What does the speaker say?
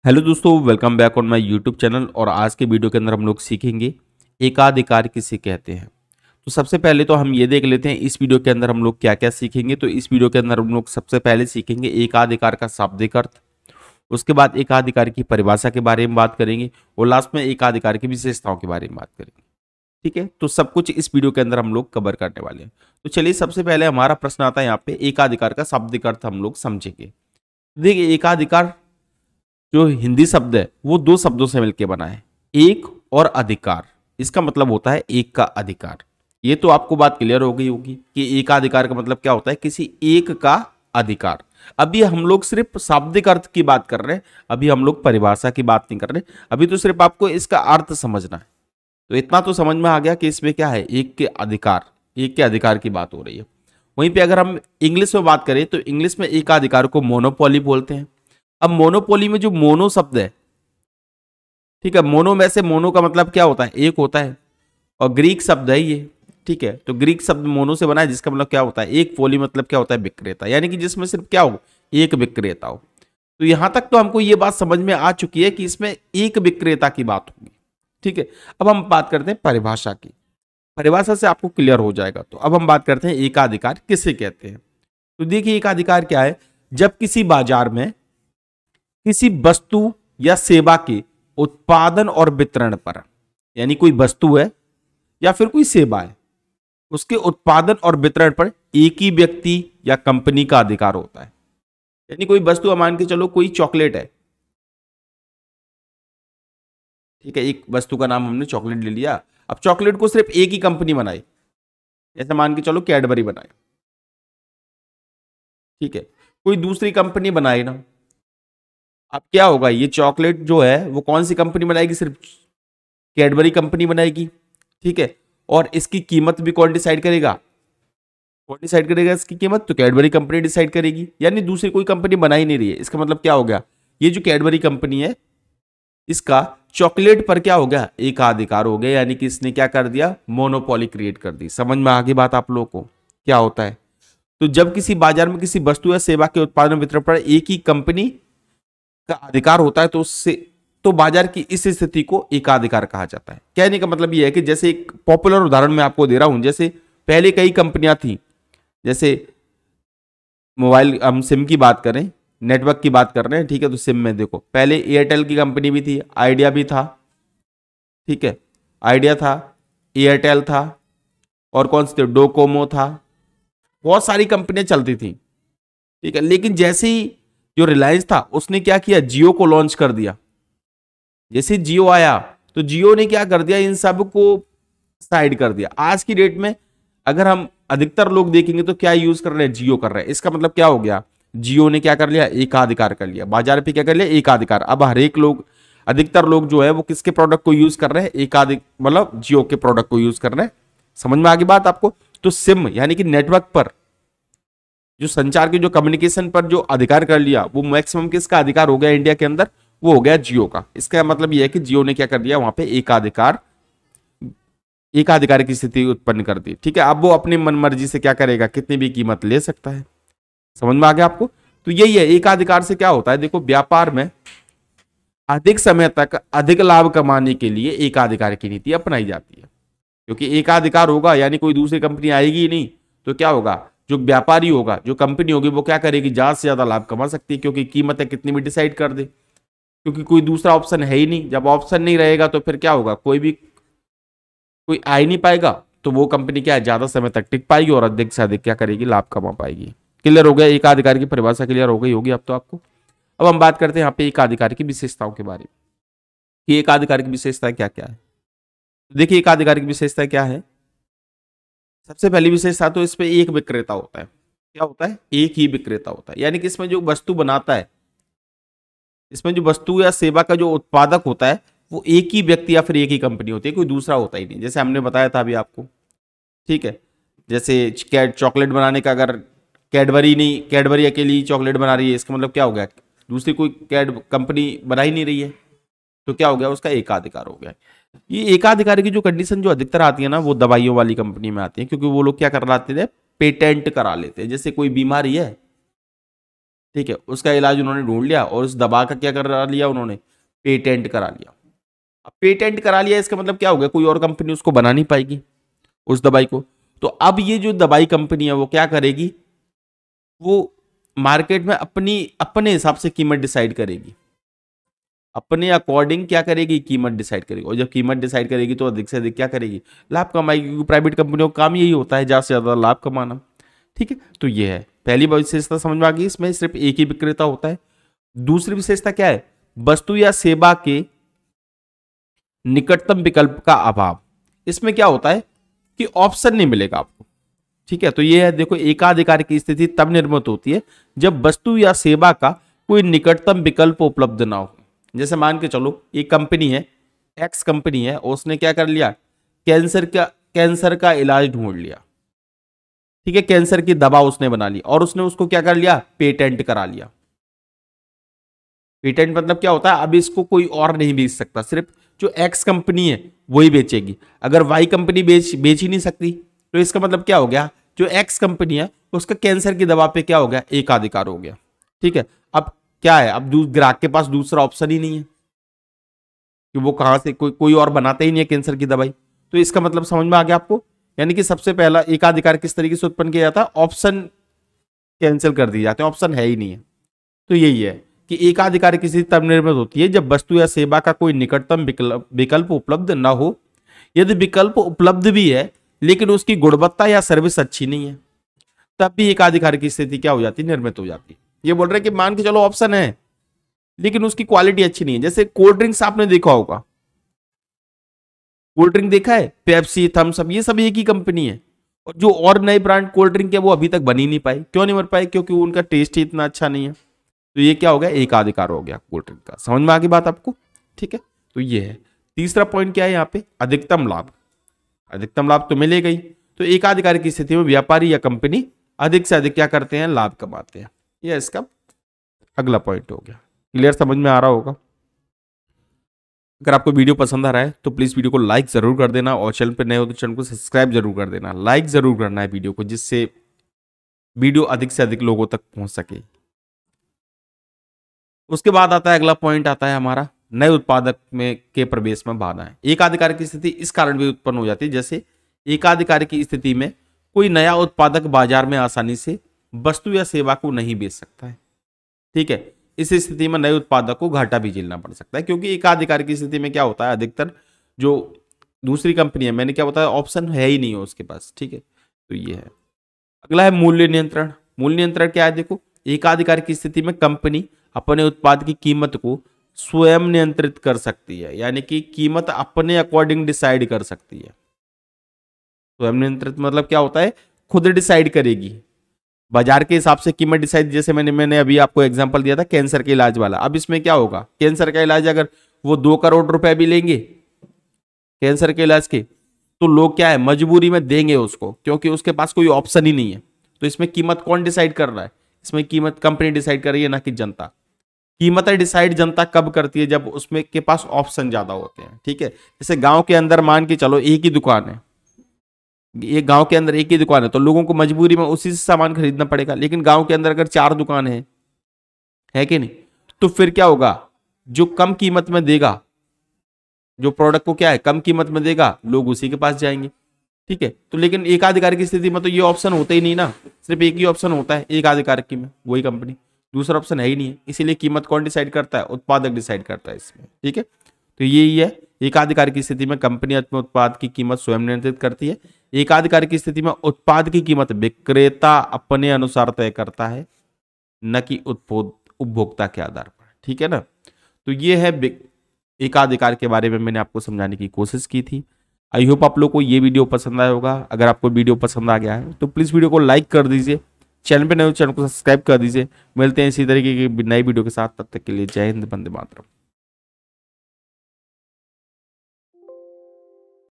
Hello दोस्तों, welcome back on my YouTube channel. और आज के वीडियो के अंदर हम लोग सीखेंगे एकाधिकार किसे कहते हैं। तो सबसे पहले तो हम ये देख लेते हैं इस वीडियो के अंदर हम लोग क्या क्या सीखेंगे। तो इस वीडियो के अंदर हम लोग सबसे पहले सीखेंगे एकाधिकार का शाब्दिक अर्थ। उसके बाद एकाधिकार की परिभाषा के बारे में बात करेंगे और लास्ट में एकाधिकार की विशेषताओं के बारे में बात करेंगे। ठीक है, तो सब कुछ इस वीडियो के अंदर हम लोग कवर करने वाले हैं। तो चलिए, सबसे पहले हमारा प्रश्न आता है यहाँ पे, एकाधिकार का शाब्दिक अर्थ हम लोग समझेंगे। देखिए, एकाधिकार जो हिंदी शब्द है वो दो शब्दों से मिलकर बना है, एक और अधिकार। इसका मतलब होता है एक का अधिकार। ये तो आपको बात क्लियर हो गई होगी कि एकाधिकार का मतलब क्या होता है, किसी एक का अधिकार। अभी हम लोग सिर्फ शाब्दिक अर्थ की बात कर रहे हैं, अभी हम लोग परिभाषा की बात नहीं कर रहे। अभी तो सिर्फ आपको इसका अर्थ समझना है। तो इतना तो समझ में आ गया कि इसमें क्या है, एक के अधिकार, एक के अधिकार की बात हो रही है। वहीं पे अगर हम इंग्लिश में बात करें तो इंग्लिश में एकाधिकार को मोनोपोली बोलते हैं। अब मोनोपोली में जो मोनो शब्द है, ठीक है, मोनो में से मोनो का मतलब क्या होता है, एक होता है, और ग्रीक शब्द है ये। ठीक है, तो ग्रीक शब्द मोनो से बना है, जिसका मतलब क्या होता है एक। पोली मतलब क्या होता है, विक्रेता, यानी कि जिसमें सिर्फ क्या हो, एक विक्रेता हो। तो यहां तक तो हमको ये बात समझ में आ चुकी है कि इसमें एक विक्रेता की बात होगी। ठीक है, अब हम बात करते हैं परिभाषा की। परिभाषा से आपको क्लियर हो जाएगा। तो अब हम बात करते हैं एकाधिकार किसे कहते हैं। तो देखिए, एकाधिकार क्या है, जब किसी बाजार में किसी वस्तु या सेवा के उत्पादन और वितरण पर, यानी कोई वस्तु है या फिर कोई सेवा है, उसके उत्पादन और वितरण पर एक ही व्यक्ति या कंपनी का अधिकार होता है। यानी कोई वस्तु, मान के चलो कोई चॉकलेट है, ठीक है, एक वस्तु का नाम हमने चॉकलेट ले लिया। अब चॉकलेट को सिर्फ एक ही कंपनी बनाई, जैसे मान के चलो कैडबरी बनाए, ठीक है, कोई दूसरी कंपनी बनाए ना। अब क्या होगा, ये चॉकलेट जो है वो कौन सी कंपनी बनाएगी, सिर्फ कैडबरी कंपनी बनाएगी। ठीक है, और इसकी कीमत भी कौन डिसाइड करेगा, कौन डिसाइड करेगा इसकी कीमत, तो कैडबरी कंपनी डिसाइड करेगी। यानी दूसरी कोई कंपनी बना ही नहीं रही है। इसका मतलब क्या हो गया, ये जो कैडबरी कंपनी है, इसका चॉकलेट पर क्या हो गया, एकाधिकार हो गया। यानी कि इसने क्या कर दिया, मोनोपोली क्रिएट कर दी। समझ में आगे बात आप लोगों को क्या होता है। तो जब किसी बाजार में किसी वस्तु या सेवा के उत्पादन वितरण पर एक ही कंपनी का अधिकार होता है, तो उससे तो बाजार की इस स्थिति को एकाधिकार कहा जाता है। कहने का मतलब यह है कि जैसे एक पॉपुलर उदाहरण मैं आपको दे रहा हूं, जैसे पहले कई कंपनियां थी, जैसे मोबाइल, हम सिम की बात करें, नेटवर्क की बात कर रहे हैं, ठीक है, तो सिम में देखो पहले एयरटेल की कंपनी भी थी, आइडिया भी था, ठीक है, आइडिया था, एयरटेल था, और कौन सी थी, डोकोमो था। बहुत सारी कंपनियां चलती थी, ठीक है। लेकिन जैसे ही जो रिलायंस था उसने क्या किया, जियो को लॉन्च कर दिया। जैसे जियो आया तो जियो ने क्या कर दिया, इन सब को साइड कर दिया। आज की डेट में अगर हम अधिकतर लोग देखेंगे तो क्या यूज कर रहे हैं, जियो कर रहे हैं। इसका मतलब क्या हो गया, जियो ने क्या कर लिया, एकाधिकार कर लिया, बाजार पे क्या कर लिया, एकाधिकार। अब हर एक लोग, अधिकतर लोग जो है वो किसके प्रोडक्ट को यूज कर रहे हैं, एकाधिक मतलब जियो के प्रोडक्ट को यूज कर रहे हैं। समझ में आ गई बात आपको। तो सिम यानी कि नेटवर्क पर जो संचार की, जो कम्युनिकेशन पर जो अधिकार कर लिया, वो मैक्सिमम किसका अधिकार हो गया इंडिया के अंदर, वो हो गया जियो का। इसका मतलब यह है कि जियो ने क्या कर दिया, वहां पे एकाधिकार, एकाधिकार की स्थिति उत्पन्न कर दी। ठीक है, अब वो अपनी मन मर्जी से क्या करेगा, कितनी भी कीमत ले सकता है। समझ में आ गया आपको। तो यही है, एकाधिकार से क्या होता है, देखो व्यापार में अधिक समय तक अधिक लाभ कमाने के लिए एकाधिकार की नीति अपनाई जाती है। क्योंकि एकाधिकार होगा यानी कोई दूसरी कंपनी आएगी ही नहीं, तो क्या होगा, जो व्यापारी होगा, जो कंपनी होगी, वो क्या करेगी, ज्यादा से ज्यादा लाभ कमा सकती है, क्योंकि कीमतें कितनी भी डिसाइड कर दे। क्योंकि कोई दूसरा ऑप्शन है ही नहीं। जब ऑप्शन नहीं रहेगा तो फिर क्या होगा, कोई आ ही नहीं पाएगा, तो वो कंपनी क्या है, ज्यादा समय तक टिक पाएगी और अधिक से अधिक क्या करेगी, लाभ कमा पाएगी। क्लियर हो गया, एकाधिकार की परिभाषा क्लियर हो गई होगी अब तो आपको। अब हम बात करते हैं यहाँ पे एकाधिकार की विशेषताओं के बारे में कि एकाधिकार की विशेषताएं क्या क्या है। देखिए, एकाधिकार की विशेषता क्या है। सबसे पहली विशेषता तो इसमें एक विक्रेता होता है। क्या होता है, एक ही विक्रेता होता है। यानी कि इसमें जो वस्तु बनाता है, इसमें जो वस्तु या सेवा का जो उत्पादक होता है, वो एक ही व्यक्ति या फिर एक ही कंपनी होती है, कोई दूसरा होता ही नहीं। जैसे हमने बताया था अभी आपको, ठीक है, जैसे चॉकलेट बनाने का, अगर कैडबरी नहीं, कैडबरी अकेली चॉकलेट बना रही है, इसका मतलब क्या हो गया, दूसरी कोई कंपनी बना ही नहीं रही है, तो क्या हो गया, उसका एकाधिकार हो गया। ये एकाधिकार की जो कंडीशन जो अधिकतर आती है ना, वो दवाइयों वाली कंपनी में आती है, क्योंकि वो लोग क्या कर लाते थे, पेटेंट करा लेते हैं। जैसे कोई बीमारी है, ठीक है, उसका इलाज उन्होंने ढूंढ लिया और उस दवा का क्या करा लिया उन्होंने, पेटेंट करा लिया। अब पेटेंट करा लिया इसका मतलब क्या हो गया, कोई और कंपनी उसको बना नहीं पाएगी उस दवाई को। तो अब ये जो दवाई कंपनी है वो क्या करेगी, वो मार्केट में अपने हिसाब से कीमत डिसाइड करेगी, अपने अकॉर्डिंग क्या करेगी, कीमत डिसाइड करेगी। और जब कीमत डिसाइड करेगी तो अधिक से अधिक क्या करेगी, लाभ कमाएगी, क्योंकि प्राइवेट कंपनियों का काम यही होता है ज्यादा से ज्यादा लाभ कमाना। ठीक है, तो ये है पहली विशेषता समझ में आ गई, इसमें सिर्फ एक ही विक्रेता होता है। दूसरी विशेषता क्या है, वस्तु या सेवा के निकटतम विकल्प का अभाव। इसमें क्या होता है कि ऑप्शन नहीं मिलेगा आपको। ठीक है, तो ये है, देखो एकाधिकार की स्थिति तब निर्मित होती है जब वस्तु या सेवा का कोई निकटतम विकल्प उपलब्ध ना हो। जैसे मान के चलो एक कंपनी है, एक्स कंपनी है, उसने क्या कर लिया, कैंसर का इलाज ढूंढ लिया। ठीक है, कैंसर की दवा उसने बना ली और उसने उसको क्या कर लिया, पेटेंट करा लिया। पेटेंट मतलब क्या होता है, अब इसको कोई और नहीं बेच सकता, सिर्फ जो एक्स कंपनी है वही बेचेगी। अगर वाई कंपनी बेच ही नहीं सकती तो इसका मतलब क्या हो गया, जो एक्स कंपनी है उसका कैंसर की दवा पे क्या हो गया, एकाधिकार हो गया। ठीक है, अब क्या है, अब ग्राहक के पास दूसरा ऑप्शन ही नहीं है कि वो कहां से, कोई और बनाता ही नहीं है कैंसर की दवाई। तो इसका मतलब समझ में आ गया आपको, यानी कि सबसे पहला एकाधिकार किस तरीके से उत्पन्न किया जाता है, ऑप्शन कैंसिल कर दिए जाते हैं, ऑप्शन है ही नहीं है। तो यही है कि एकाधिकार की स्थिति तब निर्मित होती है जब वस्तु या सेवा का कोई निकटतम विकल्प उपलब्ध न हो। यदि विकल्प उपलब्ध भी है लेकिन उसकी गुणवत्ता या सर्विस अच्छी नहीं है, तब भी एकाधिकार की स्थिति क्या हो जाती है, निर्मित हो जाती है। ये बोल रहे हैं कि मान के चलो ऑप्शन है लेकिन उसकी क्वालिटी अच्छी नहीं है। जैसे कोल्ड ड्रिंक्स आपने देखा होगा, कोल्ड ड्रिंक देखा है, पेप्सी, थम्स अप, ये सब एक ही कंपनी है। और जो और नए ब्रांड कोल्ड ड्रिंक है वो अभी तक बन ही नहीं पाए। क्यों नहीं बन पाए, क्योंकि उनका टेस्ट ही इतना अच्छा नहीं है। तो ये क्या हो गया, एकाधिकार हो गया कोल्ड ड्रिंक का। समझ में आ गई बात आपको। ठीक है, तो ये है। तीसरा पॉइंट क्या है यहाँ पे, अधिकतम लाभ। अधिकतम लाभ तो मिलेगा ही। तो एकाधिकार की स्थिति में व्यापारी या कंपनी अधिक से अधिक क्या करते हैं, लाभ कमाते हैं। यह इसका अगला पॉइंट हो गया। क्लियर, समझ में आ रहा होगा। अगर आपको वीडियो पसंद आ रहा है तो प्लीज वीडियो को लाइक जरूर कर देना और चैनल पर नए हो तो चैनल को सब्सक्राइब जरूर कर देना। लाइक जरूर करना है वीडियो को, जिससे वीडियो अधिक से अधिक लोगों तक पहुंच सके। उसके बाद आता है अगला पॉइंट, आता है हमारा नए उत्पादक में के प्रवेश में बाधाएं। एकाधिकार की स्थिति इस कारण भी उत्पन्न हो जाती है, जैसे एकाधिकार की स्थिति में कोई नया उत्पादक बाजार में आसानी से वस्तु या सेवा को नहीं बेच सकता है। ठीक है, इस स्थिति में नए उत्पादक को घाटा भी झेलना पड़ सकता है, क्योंकि एकाधिकार की स्थिति में क्या होता है, अधिकतर जो दूसरी कंपनी है, मैंने क्या बताया, ऑप्शन है ही नहीं है उसके पास। ठीक है, तो ये है। अगला है मूल्य नियंत्रण। मूल्य नियंत्रण क्या है, देखो एकाधिकार की स्थिति में कंपनी अपने उत्पाद की कीमत को स्वयं नियंत्रित कर सकती है, यानी कि कीमत अपने अकॉर्डिंग डिसाइड कर सकती है। स्वयं नियंत्रित मतलब क्या होता है, खुद डिसाइड करेगी बाजार के हिसाब से कीमत डिसाइड। जैसे मैंने अभी आपको एग्जांपल दिया था कैंसर के इलाज वाला। अब इसमें क्या होगा, कैंसर का इलाज अगर वो 2 करोड़ रुपए भी लेंगे कैंसर के इलाज के, तो लोग क्या है, मजबूरी में देंगे उसको, क्योंकि उसके पास कोई ऑप्शन ही नहीं है। तो इसमें कीमत कौन डिसाइड कर रहा है, इसमें कीमत कंपनी डिसाइड कर रही है, ना कि जनता। कीमतें डिसाइड जनता कब करती है, जब उसमें के पास ऑप्शन ज्यादा होते हैं। ठीक है, जैसे गांव के अंदर मान के चलो एक ही दुकान है, ये गांव के अंदर एक ही दुकान है, तो लोगों को मजबूरी में उसी से सामान खरीदना पड़ेगा। लेकिन गांव के अंदर अगर 4 दुकान है कि नहीं, तो फिर क्या होगा, जो कम कीमत में देगा, जो प्रोडक्ट को क्या है कम कीमत में देगा, लोग उसी के पास जाएंगे। ठीक है, तो लेकिन एकाधिकार की स्थिति में तो ये ऑप्शन होता ही नहीं ना, सिर्फ एक ही ऑप्शन होता है एकाधिकार की में, वही कंपनी, दूसरा ऑप्शन है ही नहीं है। इसीलिए कीमत कौन डिसाइड करता है, उत्पादक डिसाइड करता है इसमें। ठीक है, तो यही है, एकाधिकार की स्थिति में कंपनी अपने उत्पाद की कीमत स्वयं नियंत्रित करती है। एकाधिकार की स्थिति में उत्पाद की कीमत विक्रेता अपने अनुसार तय करता है, न कि उपभोक्ता के आधार पर। ठीक है ना, तो ये है एकाधिकार के बारे में मैंने आपको समझाने की कोशिश की थी। आई होप आप लोग को ये वीडियो पसंद आया होगा। अगर आपको वीडियो पसंद आ गया है तो प्लीज़ वीडियो को लाइक कर दीजिए, चैनल पे नए हो चैनल को सब्सक्राइब कर दीजिए। मिलते हैं इसी तरीके की नई वीडियो के साथ, तब तक के लिए जय हिंद, वंदे मातरम।